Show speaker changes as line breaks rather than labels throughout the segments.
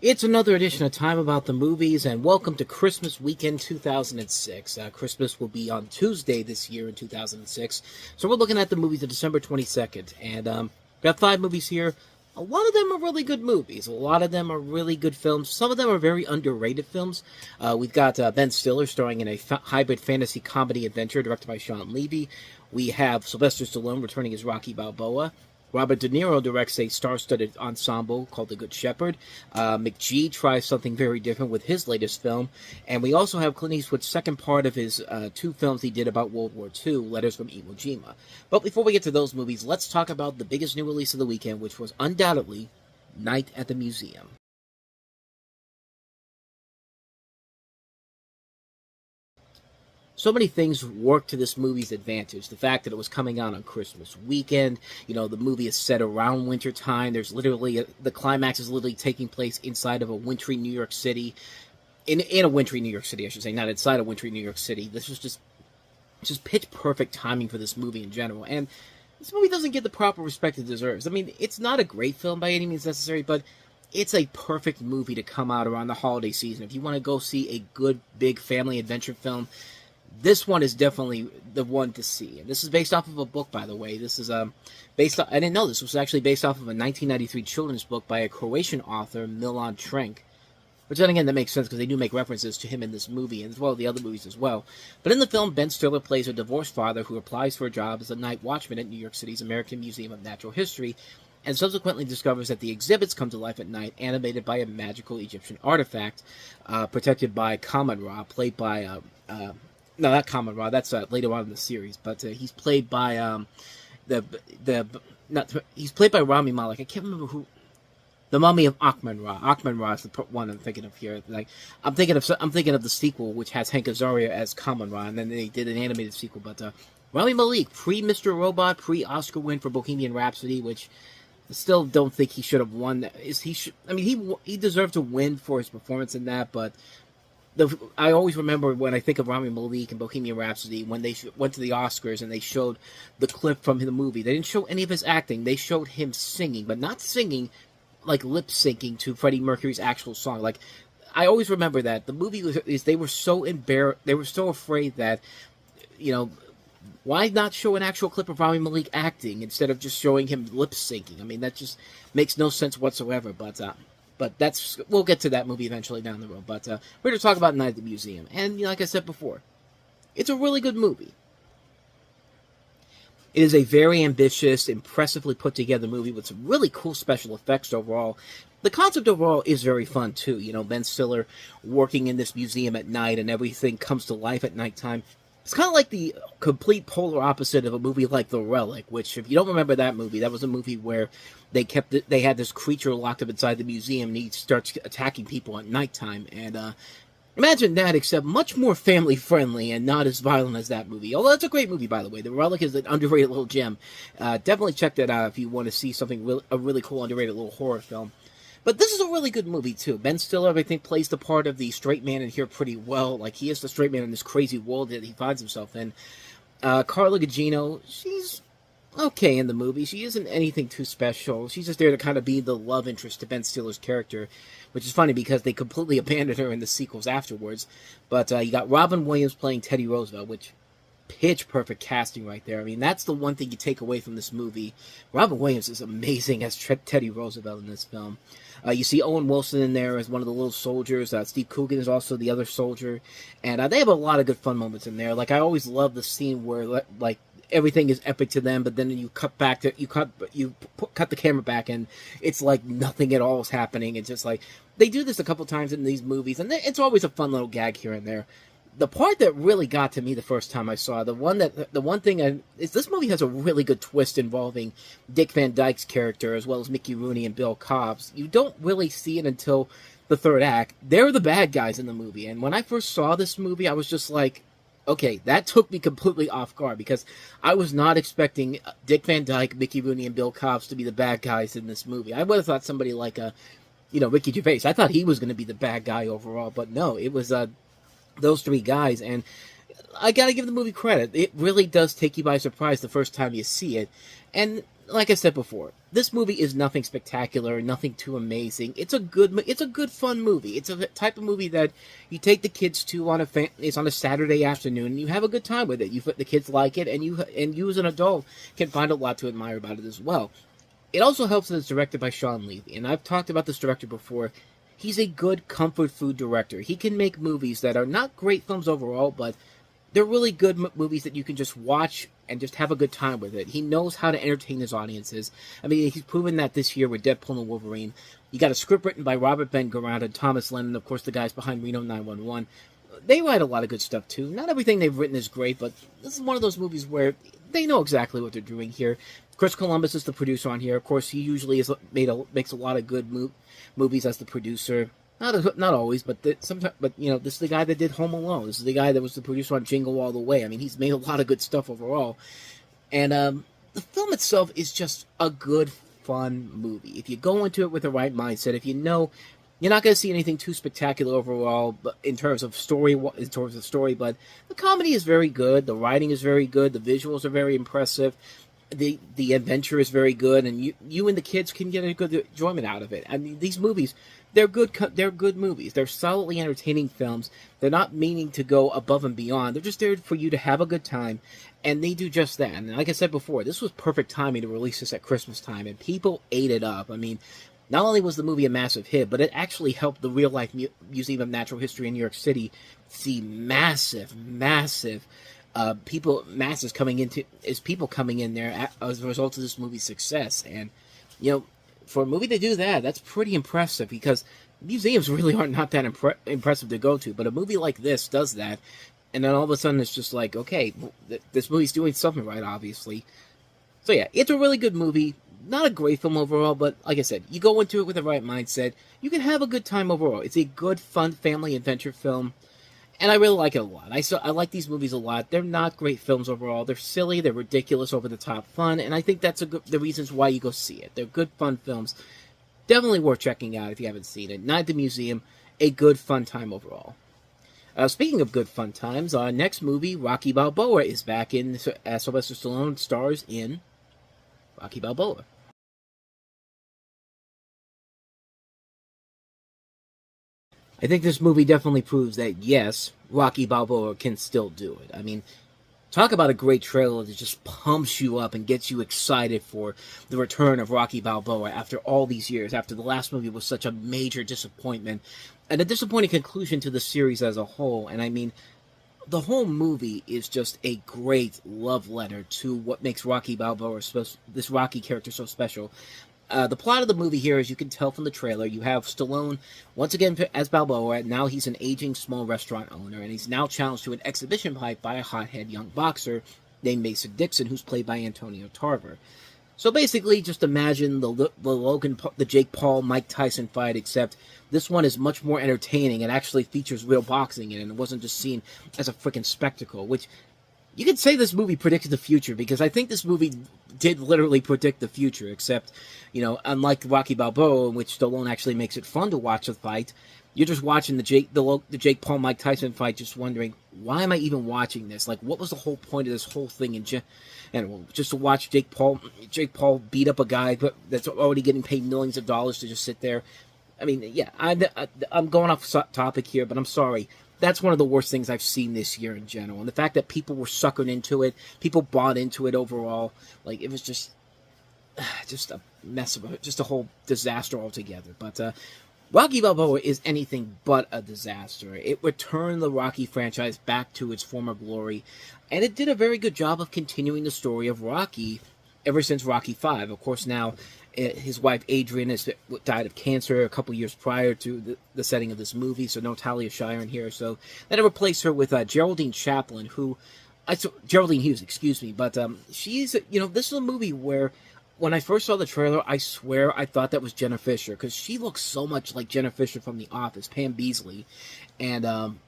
It's another edition of Time About the Movies, and welcome to Christmas Weekend 2006. Christmas will be on Tuesday this year in 2006, so we're looking at the movies of December 22nd, and got 5 movies here. A lot of them are really good movies. A lot of them are really good films. Some of them are very underrated films. We've got Ben Stiller starring in a hybrid fantasy comedy adventure directed by Sean Levy. We have Sylvester Stallone returning as Rocky Balboa. Robert De Niro directs a star-studded ensemble called The Good Shepherd. McGee tries something very different with his latest film. And we also have Clint Eastwood's second part of his 2 films he did about World War II, Letters from Iwo Jima. But before we get to those movies, let's talk about the biggest new release of the weekend, which was undoubtedly Night at the Museum. So many things work to this movie's advantage. The fact that it was coming out on Christmas weekend, the movie is set around winter time. There's literally, the climax is literally taking place inside of a wintry New York City. In a wintry New York City, I should say, not inside a wintry New York City. This was just pitch perfect timing for this movie in general. And this movie doesn't get the proper respect it deserves. I mean, it's not a great film by any means necessary, but it's a perfect movie to come out around the holiday season. If you want to go see a good, big family adventure film, this one is definitely the one to see. And this is based off of a book, by the way. This is based on, I didn't know this was actually based off of a 1993 children's book by a Croatian author, Milan Trenk. Which then again, that makes sense because they do make references to him in this movie, and as well as the other movies as well. But in the film, Ben Stiller plays a divorced father who applies for a job as a night watchman at New York City's American Museum of Natural History, and subsequently discovers that the exhibits come to life at night, animated by a magical Egyptian artifact, protected by Kamen Ra, played by no, not Kamen Ra. That's later on in the series, but he's played by he's played by Rami Malek. I can't remember who. The Mummy of Akhman Ra. Akhman Ra is the one I'm thinking of here. Like I'm thinking of the sequel, which has Hank Azaria as Kamen Ra, and then they did an animated sequel. But Rami Malek, pre-Mr. Robot, pre-Oscar win for Bohemian Rhapsody, which I still don't think he should have won. He deserved to win for his performance in that, but. I always remember when I think of Rami Malek and Bohemian Rhapsody, when they went to the Oscars and they showed the clip from the movie. They didn't show any of his acting. They showed him singing, but not singing like lip syncing to Freddie Mercury's actual song. Like, I always remember that. The movie they were so embarrassed. They were so afraid that, why not show an actual clip of Rami Malek acting instead of just showing him lip syncing? I mean, that just makes no sense whatsoever, But we'll get to that movie eventually down the road. But we're going to talk about Night at the Museum. And like I said before, it's a really good movie. It is a very ambitious, impressively put together movie with some really cool special effects overall. The concept overall is very fun too. Ben Stiller working in this museum at night and everything comes to life at nighttime. It's kind of like the complete polar opposite of a movie like The Relic, which, if you don't remember that movie, that was a movie where they had this creature locked up inside the museum, and he starts attacking people at nighttime. And imagine that, except much more family-friendly and not as violent as that movie. Although that's a great movie, by the way. The Relic is an underrated little gem. Definitely check that out if you want to see a really cool, underrated little horror film. But this is a really good movie, too. Ben Stiller, I think, plays the part of the straight man in here pretty well. Like, he is the straight man in this crazy world that he finds himself in. Carla Gugino, she's okay in the movie. She isn't anything too special. She's just there to kind of be the love interest to Ben Stiller's character, which is funny because they completely abandoned her in the sequels afterwards. But you got Robin Williams playing Teddy Roosevelt, which pitch-perfect casting right there. I mean, that's the one thing you take away from this movie. Robin Williams is amazing as Teddy Roosevelt in this film. You see Owen Wilson in there as one of the little soldiers. Steve Coogan is also the other soldier. And they have a lot of good fun moments in there. Like, I always love the scene where, like, everything is epic to them, but then you cut the camera back, and it's like nothing at all is happening. It's just like, they do this a couple times in these movies, and it's always a fun little gag here and there. The part that really got to me the first time I saw it, the one thing is this movie has a really good twist involving Dick Van Dyke's character as well as Mickey Rooney and Bill Cobbs. You don't really see it until the third act. They're the bad guys in the movie, and when I first saw this movie, I was just like, okay, that took me completely off guard because I was not expecting Dick Van Dyke, Mickey Rooney, and Bill Cobbs to be the bad guys in this movie. I would have thought somebody like Ricky Gervais. I thought he was going to be the bad guy overall, but no, it was those 3 guys, and I gotta give the movie credit. It really does take you by surprise the first time you see it, and like I said before, this movie is nothing spectacular, nothing too amazing. It's a good fun movie. It's a type of movie that you take the kids to it's on a Saturday afternoon, and you have a good time with it. The kids like it, and you as an adult can find a lot to admire about it as well. It also helps that it's directed by Sean Levy, and I've talked about this director before. He's a good comfort food director. He can make movies that are not great films overall, but they're really good movies that you can just watch and just have a good time with it. He knows how to entertain his audiences. I mean, he's proven that this year with Deadpool and Wolverine. You got a script written by Robert Ben Garant and Thomas Lennon, of course, the guys behind Reno 911. They write a lot of good stuff, too. Not everything they've written is great, but this is one of those movies where they know exactly what they're doing here. Chris Columbus is the producer on here. Of course, he usually makes a lot of good movies as the producer. Not always, but sometimes. But this is the guy that did Home Alone. This is the guy that was the producer on Jingle All the Way. I mean, he's made a lot of good stuff overall. And the film itself is just a good, fun movie. If you go into it with the right mindset, if you know you're not going to see anything too spectacular overall, but in terms of story, but the comedy is very good. The writing is very good. The visuals are very impressive. The adventure is very good, and you and the kids can get a good enjoyment out of it. I mean, these movies, they're good. They're good movies. They're solidly entertaining films. They're not meaning to go above and beyond. They're just there for you to have a good time, and they do just that. And like I said before, this was perfect timing to release this at Christmas time, and people ate it up. I mean, not only was the movie a massive hit, but it actually helped the Real Life Museum of Natural History in New York City see massive masses coming in there as a result of this movie's success. And for a movie to do that, that's pretty impressive, because museums really are not that impressive to go to, but a movie like this does that. And then all of a sudden it's just like, okay, this movie's doing something right, obviously. So yeah, it's a really good movie. Not a great film overall, but like I said, you go into it with the right mindset, you can have a good time overall. It's a good, fun family adventure film. And I really like it a lot. I like these movies a lot. They're not great films overall. They're silly, they're ridiculous, over-the-top fun, and I think that's the reasons why you go see it. They're good, fun films. Definitely worth checking out if you haven't seen it. Night at the Museum, a good, fun time overall. Speaking of good, fun times, our next movie, Rocky Balboa, is back in. Sylvester Stallone stars in Rocky Balboa. I think this movie definitely proves that, yes, Rocky Balboa can still do it. I mean, talk about a great trailer that just pumps you up and gets you excited for the return of Rocky Balboa after all these years, after the last movie was such a major disappointment, and a disappointing conclusion to the series as a whole. And I mean, the whole movie is just a great love letter to what makes Rocky Balboa, this Rocky character, so special. The plot of the movie here, as you can tell from the trailer, you have Stallone, once again as Balboa. Now he's an aging small restaurant owner, and he's now challenged to an exhibition fight by a hothead young boxer named Mason Dixon, who's played by Antonio Tarver. So basically, just imagine the Jake Paul, Mike Tyson fight, except this one is much more entertaining and actually features real boxing in it, and it wasn't just seen as a freaking spectacle, which you could say this movie predicted the future, because I think this movie did literally predict the future, except, unlike Rocky Balboa, in which Stallone actually makes it fun to watch the fight, you're just watching the Jake Paul Mike Tyson fight, just wondering, why am I even watching this? Like, what was the whole point of this whole thing? And just to watch Jake Paul beat up a guy that's already getting paid millions of dollars to just sit there. I mean, yeah, I'm going off topic here, but I'm sorry. That's one of the worst things I've seen this year in general. And the fact that people were suckered into it, people bought into it overall, like, it was just a mess of just a whole disaster altogether. But Rocky Balboa is anything but a disaster. It returned the Rocky franchise back to its former glory, and it did a very good job of continuing the story of Rocky ever since Rocky V. Of course, now his wife Adrian has died of cancer a couple years prior to the setting of this movie, so no Talia Shire in here. So then I replaced her with Geraldine Chaplin, Geraldine Hughes, excuse me. But she's, this is a movie where when I first saw the trailer, I swear I thought that was Jenna Fisher, because she looks so much like Jenna Fisher from The Office, Pam Beesly, and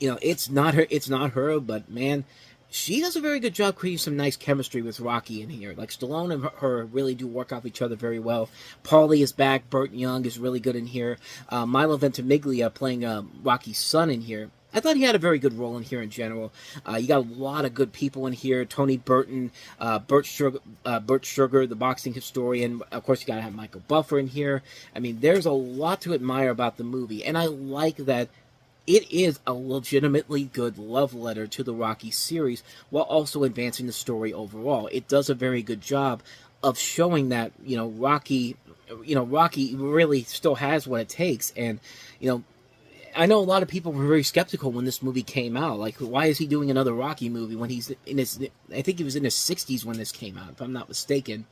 it's not her, but man, she does a very good job creating some nice chemistry with Rocky in here. Like, Stallone and her really do work off each other very well. Paulie is back. Burt Young is really good in here. Milo Ventimiglia playing Rocky's son in here. I thought he had a very good role in here in general. You got a lot of good people in here. Tony Burton, Burt Sugar, the boxing historian. Of course, you got to have Michael Buffer in here. I mean, there's a lot to admire about the movie, and I like that it is a legitimately good love letter to the Rocky series while also advancing the story overall. It does a very good job of showing that, Rocky really still has what it takes. And, I know a lot of people were very skeptical when this movie came out. Like, why is he doing another Rocky movie when he's in his, I think he was in his 60s when this came out, if I'm not mistaken.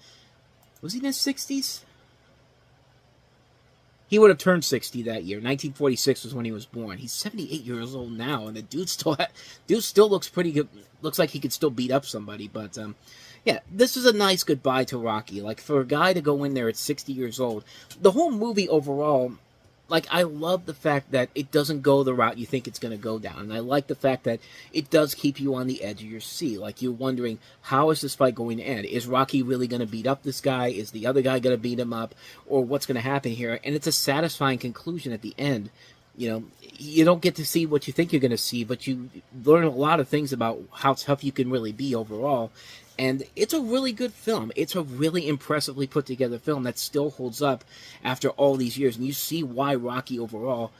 Was he in his 60s? He would have turned 60 that year. 1946 was when he was born. He's 78 years old now, and the dude still looks pretty good. Looks like he could still beat up somebody. But yeah, this is a nice goodbye to Rocky. Like, for a guy to go in there at 60 years old, the whole movie overall, like, I love the fact that it doesn't go the route you think it's going to go down. And I like the fact that it does keep you on the edge of your seat. Like, you're wondering, how is this fight going to end? Is Rocky really going to beat up this guy? Is the other guy going to beat him up? Or what's going to happen here? And it's a satisfying conclusion at the end. You don't get to see what you think you're going to see, but you learn a lot of things about how tough you can really be overall. And it's a really good film. It's a really impressively put together film that still holds up after all these years. And you see why Rocky overall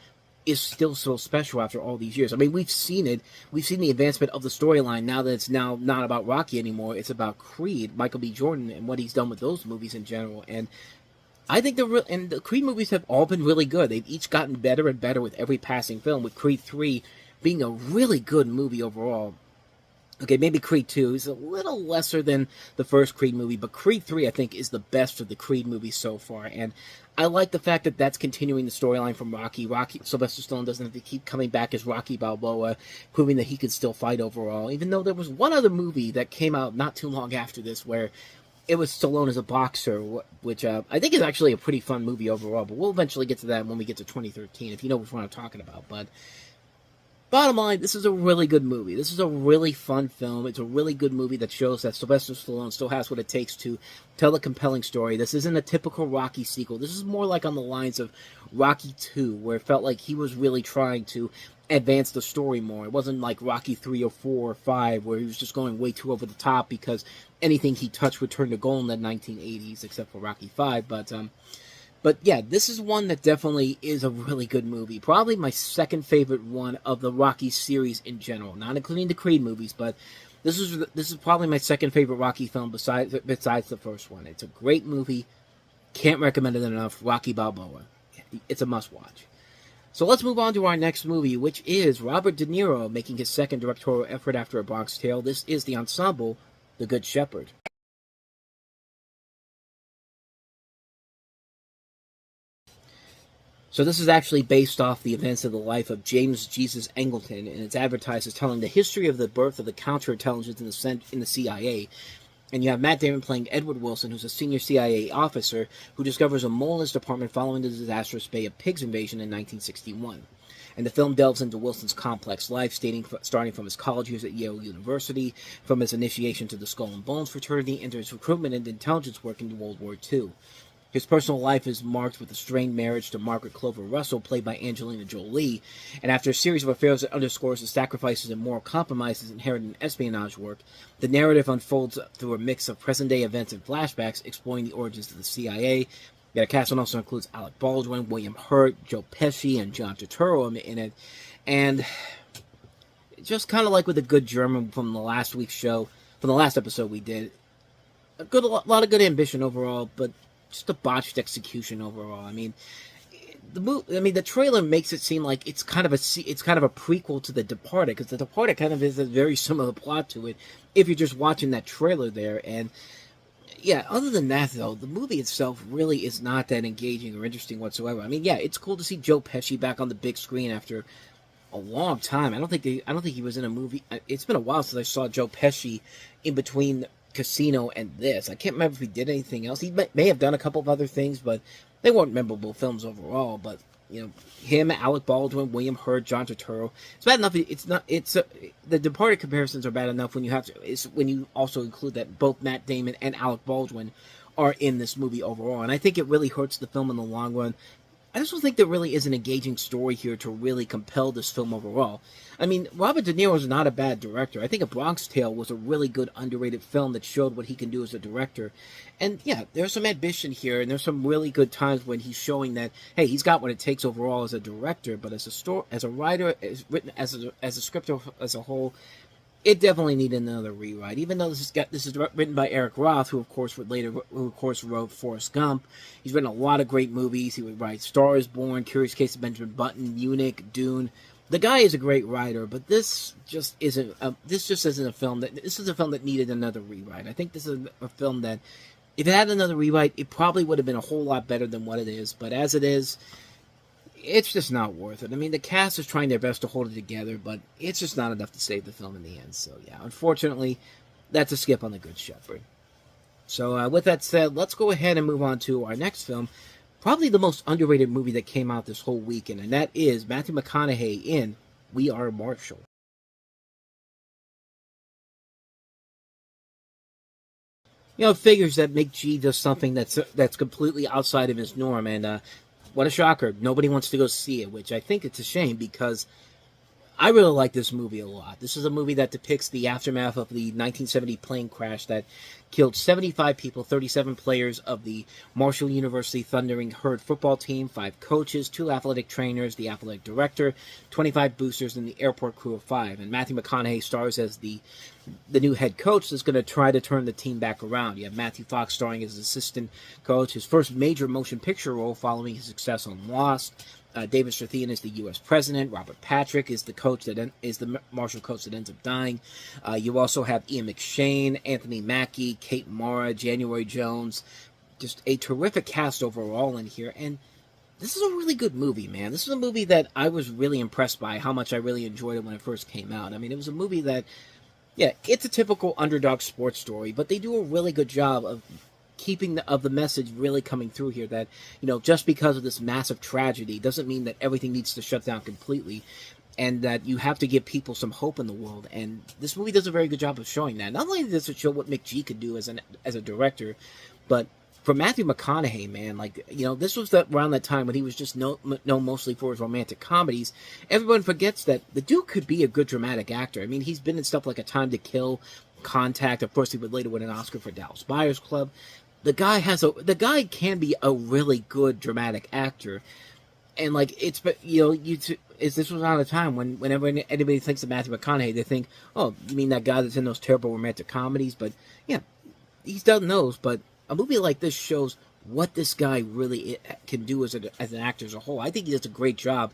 is still so special after all these years. I mean, we've seen it. We've seen the advancement of the storyline now that it's now not about Rocky anymore. It's about Creed, Michael B. Jordan, and what he's done with those movies in general. And I think the Creed movies have all been really good. They've each gotten better and better with every passing film, with Creed 3 being a really good movie overall. Okay, maybe Creed 2 is a little lesser than the first Creed movie, but Creed 3, I think, is the best of the Creed movies so far. And I like the fact that that's continuing the storyline from Rocky. Sylvester Stallone doesn't have to keep coming back as Rocky Balboa, proving that he could still fight overall. Even though there was one other movie that came out not too long after this where it was Stallone as a boxer, which I think is actually a pretty fun movie overall. But we'll eventually get to that when we get to 2013, if you know which one I'm talking about. But bottom line, this is a really good movie. This is a really fun film. It's a really good movie that shows that Sylvester Stallone still has what it takes to tell a compelling story. This isn't a typical Rocky sequel. This is more like on the lines of Rocky 2, where it felt like he was really trying to advance the story more. It wasn't like Rocky 3 or 4 or 5, where he was just going way too over the top because anything he touched would turn to gold in the 1980s, except for Rocky 5. But yeah, this is one that definitely is a really good movie. Probably my second favorite one of the Rocky series in general, not including the Creed movies. But this is probably my second favorite Rocky film besides the first one. It's a great movie. Can't recommend it enough. Rocky Balboa. It's a must-watch. So let's move on to our next movie, which is Robert De Niro making his second directorial effort after A Bronx Tale. This is the ensemble, The Good Shepherd. So this is actually based off the events of the life of James Jesus Angleton, and it's advertised as telling the history of the birth of the counterintelligence in the CIA. And you have Matt Damon playing Edward Wilson, who's a senior CIA officer who discovers a mole in his department following the disastrous Bay of Pigs invasion in 1961. And the film delves into Wilson's complex life, starting from his college years at Yale University, from his initiation to the Skull and Bones fraternity, and to his recruitment and intelligence work in World War II. His personal life is marked with a strained marriage to Margaret Clover Russell, played by Angelina Jolie, and after a series of affairs that underscores the sacrifices and moral compromises inherent in espionage work, the narrative unfolds through a mix of present-day events and flashbacks, exploring the origins of the CIA. The cast also includes Alec Baldwin, William Hurt, Joe Pesci, and John Turturro in it, and just kind of like with a good German from the last week's show, from the last episode we did, a lot of good ambition overall, but just a botched execution overall. I mean, the trailer makes it seem like it's kind of a prequel to The Departed, because The Departed kind of is a very similar plot to it if you're just watching that trailer there. And yeah, other than that though, the movie itself really is not that engaging or interesting whatsoever. I mean, yeah, it's cool to see Joe Pesci back on the big screen after a long time. I don't think he was in a movie. It's been a while since I saw Joe Pesci in between Casino and this. I can't remember if he did anything else. He may have done a couple of other things, but they weren't memorable films overall. But him, Alec Baldwin, William Hurt, John Turturro. It's bad enough. The Departed comparisons are bad enough when you also include that both Matt Damon and Alec Baldwin are in this movie overall. And I think it really hurts the film in the long run I just don't think there really is an engaging story here to really compel this film overall. I mean, Robert De Niro is not a bad director. I think A Bronx Tale was a really good, underrated film that showed what he can do as a director. And yeah, there's some ambition here, and there's some really good times when he's showing that, hey, he's got what it takes overall as a director, but as as a writer, as a script as a whole, it definitely needed another rewrite. Even though this is written by Eric Roth, who of course wrote Forrest Gump. He's written a lot of great movies. He would write Star is Born, Curious Case of Benjamin Button, Munich, Dune. The guy is a great writer, but this just isn't. This just isn't a film that. This is a film that needed another rewrite. I think this is a film that, if it had another rewrite, it probably would have been a whole lot better than what it is. But as it is, it's just not worth it. I mean, the cast is trying their best to hold it together, but it's just not enough to save the film in the end. So, yeah, unfortunately, that's a skip on The Good Shepherd. So, with that said, let's go ahead and move on to our next film, probably the most underrated movie that came out this whole weekend, and that is Matthew McConaughey in We Are Marshall. You know, it figures that Mick G does something that's completely outside of his norm, and what a shocker. Nobody wants to go see it, which I think it's a shame because I really like this movie a lot. This is a movie that depicts the aftermath of the 1970 plane crash that killed 75 people, 37 players of the Marshall University Thundering Herd football team, 5 coaches, 2 athletic trainers, the athletic director, 25 boosters, and the airport crew of 5. And Matthew McConaughey stars as the new head coach that's going to try to turn the team back around. You have Matthew Fox starring as assistant coach, his first major motion picture role following his success on Lost. David Strathairn is the U.S. president. Robert Patrick is the coach is the Marshall coach that ends up dying. You also have Ian McShane, Anthony Mackie, Kate Mara, January Jones. Just a terrific cast overall in here. And this is a really good movie, man. This is a movie that I was really impressed by how much I really enjoyed it when it first came out. I mean, it was a movie that, yeah, it's a typical underdog sports story, but they do a really good job of keeping the message really coming through here that, you know, just because of this massive tragedy doesn't mean that everything needs to shut down completely, and that you have to give people some hope in the world. And this movie does a very good job of showing that. Not only does it show what Mick G could do as a director, but for Matthew McConaughey, man, like, you know, this was around that time when he was just known mostly for his romantic comedies. Everyone forgets that the dude could be a good dramatic actor. I mean, he's been in stuff like A Time to Kill, Contact. Of course, he would later win an Oscar for Dallas Buyers Club. The guy can be a really good dramatic actor, and like this was not a time whenever anybody thinks of Matthew McConaughey, they think, oh, you mean that guy that's in those terrible romantic comedies? But yeah, he's done those. But a movie like this shows what this guy really can do as an actor as a whole. I think he does a great job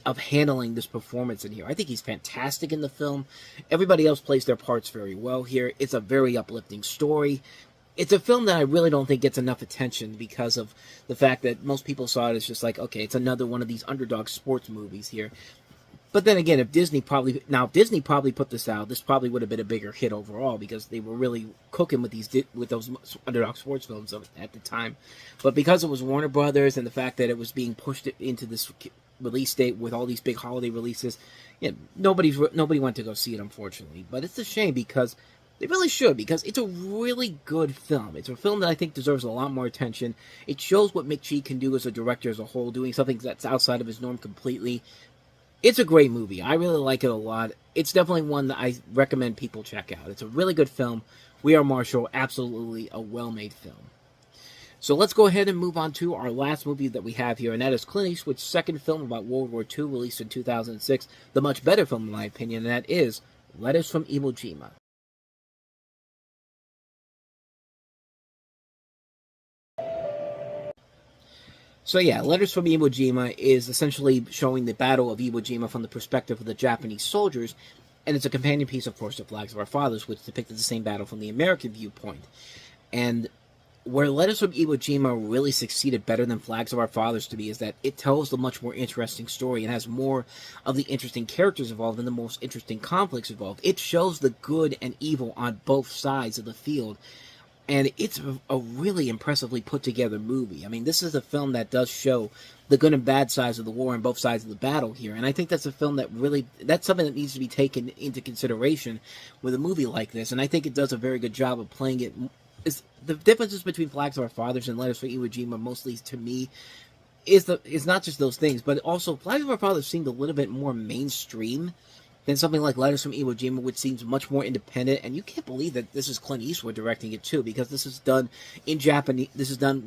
of handling this performance in here. I think he's fantastic in the film. Everybody else plays their parts very well here. It's a very uplifting story. It's a film that I really don't think gets enough attention because of the fact that most people saw it as just like, okay, it's another one of these underdog sports movies here. But then again, if Disney probably put this out, this probably would have been a bigger hit overall because they were really cooking with those underdog sports films at the time. But because it was Warner Brothers and the fact that it was being pushed into this release date with all these big holiday releases, yeah, nobody went to go see it, unfortunately. But it's a shame because they really should, because it's a really good film. It's a film that I think deserves a lot more attention. It shows what Mick G can do as a director as a whole, doing something that's outside of his norm completely. It's a great movie. I really like it a lot. It's definitely one that I recommend people check out. It's a really good film. We Are Marshall, absolutely a well-made film. So let's go ahead and move on to our last movie that we have here, and that is Clint Eastwood's second film about World War II, released in 2006. The much better film, in my opinion, and that is Letters from Iwo Jima. So yeah, Letters from Iwo Jima is essentially showing the Battle of Iwo Jima from the perspective of the Japanese soldiers, and it's a companion piece, of course, to Flags of Our Fathers, which depicted the same battle from the American viewpoint. And where Letters from Iwo Jima really succeeded better than Flags of Our Fathers to me is that it tells a much more interesting story and has more of the interesting characters involved and the most interesting conflicts involved. It shows the good and evil on both sides of the field. And it's a really impressively put together movie. I mean, this is a film that does show the good and bad sides of the war and both sides of the battle here. And I think that's a film that's something that needs to be taken into consideration with a movie like this. And I think it does a very good job of playing it. The differences between Flags of Our Fathers and Letters from Iwo Jima, mostly to me, is not just those things, but also Flags of Our Fathers seemed a little bit more mainstream than something like Letters from Iwo Jima, which seems much more independent. And you can't believe that this is Clint Eastwood directing it too, because this is done in Japanese. This is done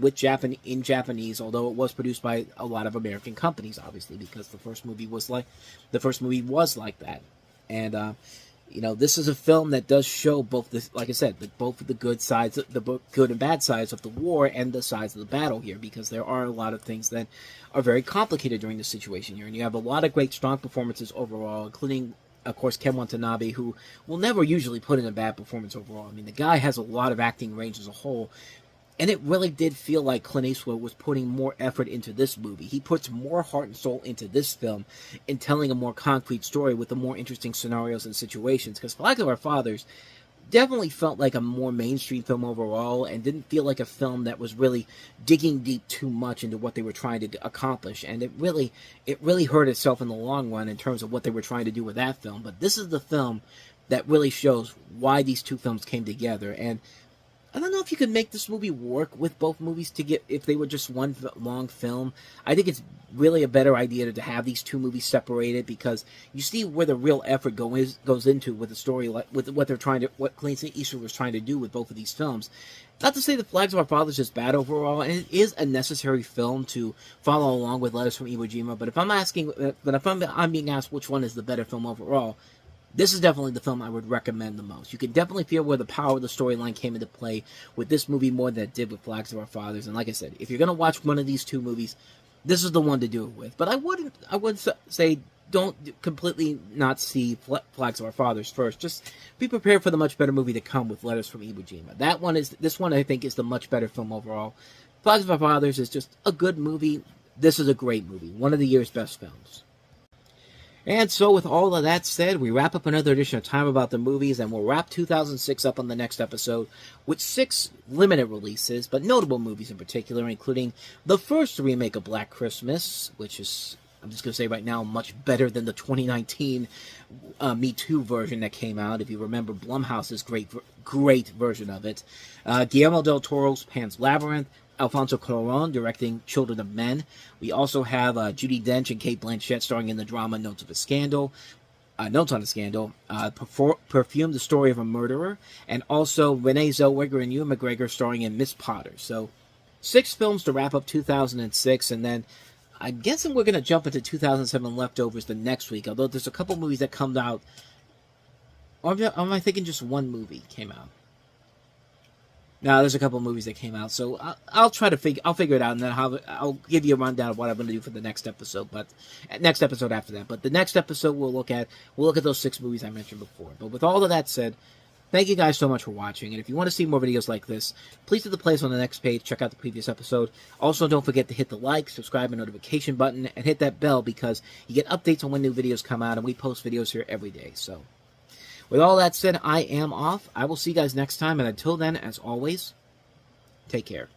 in Japanese, although it was produced by a lot of American companies, obviously, because the first movie was like that. And this is a film that does show both the, like I said, both of the good sides, the good and bad sides of the war, and the sides of the battle here, because there are a lot of things that are very complicated during the situation here, and you have a lot of great, strong performances overall, including, of course, Ken Watanabe, who will never usually put in a bad performance overall. I mean, the guy has a lot of acting range as a whole, and it really did feel like Clint Eastwood was putting more effort into this movie. He puts more heart and soul into this film in telling a more concrete story with the more interesting scenarios and situations, because Flags of Our Fathers definitely felt like a more mainstream film overall, and didn't feel like a film that was really digging deep too much into what they were trying to accomplish, and it really hurt itself in the long run in terms of what they were trying to do with that film. But this is the film that really shows why these two films came together, and I don't know if you could make this movie work with both movies if they were just one long film. I think it's really a better idea to have these two movies separated, because you see where the real effort goes into with the story, with what Clint Eastwood was trying to do with both of these films. Not to say the Flags of Our Fathers is bad overall, and it is a necessary film to follow along with Letters from Iwo Jima. But if I'm being asked which one is the better film overall, this is definitely the film I would recommend the most. You can definitely feel where the power of the storyline came into play with this movie more than it did with Flags of Our Fathers. And like I said, if you're going to watch one of these two movies, this is the one to do it with. But I would say don't completely not see Flags of Our Fathers first. Just be prepared for the much better movie to come with Letters from Iwo Jima. This one I think is the much better film overall. Flags of Our Fathers is just a good movie. This is a great movie. One of the year's best films. And so with all of that said, we wrap up another edition of Time About the Movies, and we'll wrap 2006 up on the next episode with 6 limited releases, but notable movies in particular, including the first remake of Black Christmas, which is, I'm just going to say right now, much better than the 2019 Me Too version that came out. If you remember Blumhouse's great version of it. Guillermo del Toro's Pan's Labyrinth. Alfonso Cuarón directing Children of Men. We also have Judi Dench and Cate Blanchett starring in the drama Notes on a Scandal. Perfume, the Story of a Murderer, and also Renee Zellweger and Ewan McGregor starring in Miss Potter. So 6 films to wrap up 2006, and then I'm guessing we're going to jump into 2007 leftovers the next week, although there's a couple movies that come out. Or am I thinking just one movie came out? No, there's a couple of movies that came out, so I'll figure it out, and then I'll give you a rundown of what I'm going to do for the next episode. But next episode after that. But the next episode we'll look at those 6 movies I mentioned before. But with all of that said, thank you guys so much for watching, and if you want to see more videos like this, please hit the playlist on the next page. Check out the previous episode. Also, don't forget to hit the like, subscribe, and notification button, and hit that bell because you get updates on when new videos come out, and we post videos here every day. So, with all that said, I am off. I will see you guys next time, and until then, as always, take care.